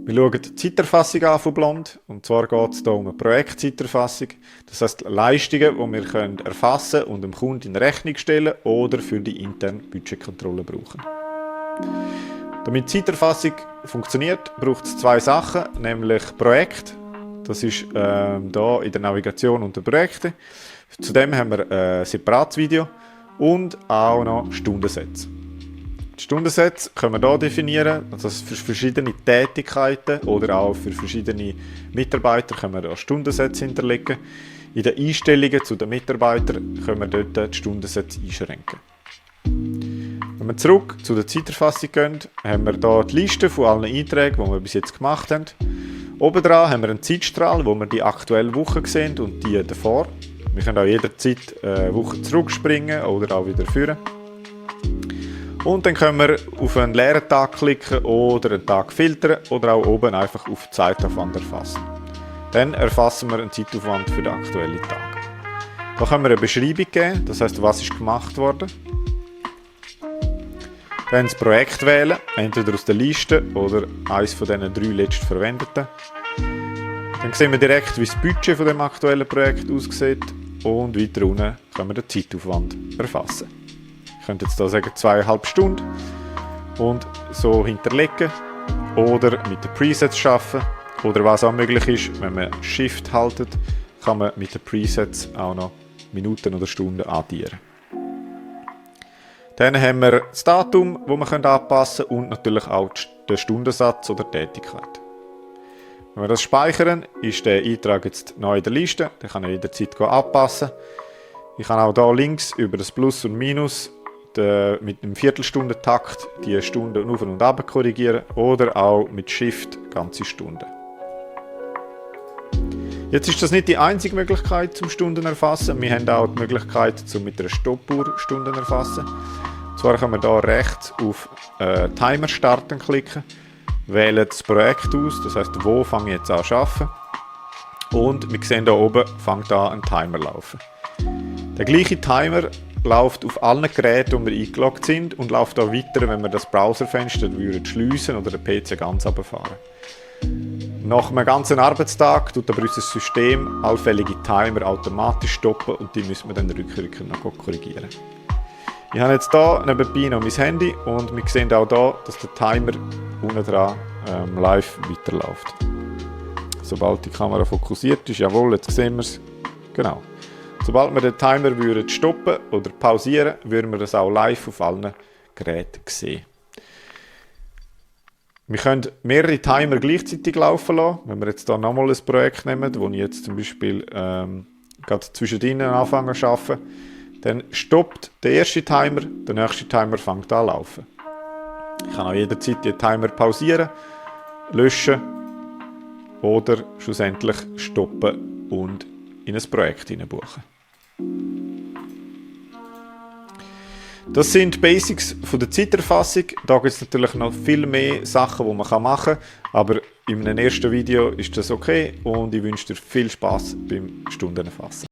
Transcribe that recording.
Wir schauen die Zeiterfassung an von Blond. Und zwar geht es hier um eine Projektzeiterfassung. Das heisst Leistungen, die wir erfassen und dem Kunden in Rechnung stellen oder für die interne Budgetkontrolle brauchen. Damit die Zeiterfassung funktioniert, braucht es zwei Sachen, nämlich Projekt. Das ist hier in der Navigation unter Projekte. Zudem haben wir ein separates Video und auch noch Stundensätze. Die Stundensätze können wir hier definieren, also für verschiedene Tätigkeiten oder auch für verschiedene Mitarbeiter können wir hier Stundensätze hinterlegen. In den Einstellungen zu den Mitarbeitern können wir dort die Stundensätze einschränken. Wenn wir zurück zu der Zeiterfassung gehen, haben wir hier die Liste von allen Einträgen, die wir bis jetzt gemacht haben. Oben dran haben wir einen Zeitstrahl, wo wir die aktuelle Woche sehen und die davor. Wir können auch jederzeit eine Woche zurückspringen oder auch wieder führen. Und dann können wir auf einen leeren Tag klicken oder einen Tag filtern oder auch oben einfach auf Zeitaufwand erfassen. Dann erfassen wir einen Zeitaufwand für den aktuellen Tag. Da können wir eine Beschreibung geben, das heisst, was ist gemacht worden. Dann das Projekt wählen, entweder aus der Liste oder eines von diesen 3 letzten verwendeten. Dann sehen wir direkt, wie das Budget von dem aktuellen Projekt aussieht und weiter unten können wir den Zeitaufwand erfassen. Ich könnte jetzt hier sagen 2,5 Stunden und so hinterlegen oder mit den Presets arbeiten oder was auch möglich ist, wenn man Shift haltet, kann man mit den Presets auch noch Minuten oder Stunden addieren. Dann haben wir das Datum, das wir anpassen können und natürlich auch den Stundensatz oder die Tätigkeit. Wenn wir das speichern, ist der Eintrag jetzt neu in der Liste, den kann ich jederzeit anpassen. Ich kann auch hier links über das Plus und Minus mit einem Viertelstundentakt die Stunden auf und ab korrigieren oder auch mit Shift ganze Stunden. Jetzt ist das nicht die einzige Möglichkeit zum Stunden erfassen. Wir haben auch die Möglichkeit, mit einer Stoppuhr Stunden erfassen. Und zwar können wir hier rechts auf Timer starten klicken, wählen das Projekt aus, das heisst, wo fange ich jetzt an zu arbeiten. Und wir sehen hier oben, fängt an ein Timer laufen. Der gleiche Timer läuft auf allen Geräten, wo wir eingeloggt sind und läuft auch weiter, wenn wir das Browserfenster schliessen oder den PC ganz runterfahren. Nach einem ganzen Arbeitstag tut aber unser System allfällige Timer automatisch stoppen und die müssen wir dann rückwirkend noch korrigieren. Ich habe jetzt hier nebenbei noch mein Handy und wir sehen auch hier, dass der Timer unten dran live weiterläuft. Sobald die Kamera fokussiert ist, jawohl, jetzt sehen wir es. Genau. Sobald wir den Timer stoppen oder pausieren, würden wir das auch live auf allen Geräten sehen. Wir können mehrere Timer gleichzeitig laufen lassen. Wenn wir jetzt hier nochmal ein Projekt nehmen, wo ich jetzt zum Beispiel gerade zwischendrin anfange zu arbeiten, dann stoppt der erste Timer, der nächste Timer fängt an zu laufen. Ich kann auch jederzeit den Timer pausieren, löschen oder schlussendlich stoppen und in ein Projekt hineinbuchen. Das sind die Basics von der Zeiterfassung. Da gibt es natürlich noch viel mehr Sachen, die man machen kann. Aber in einem ersten Video ist das okay und ich wünsche dir viel Spaß beim Stundenerfassen.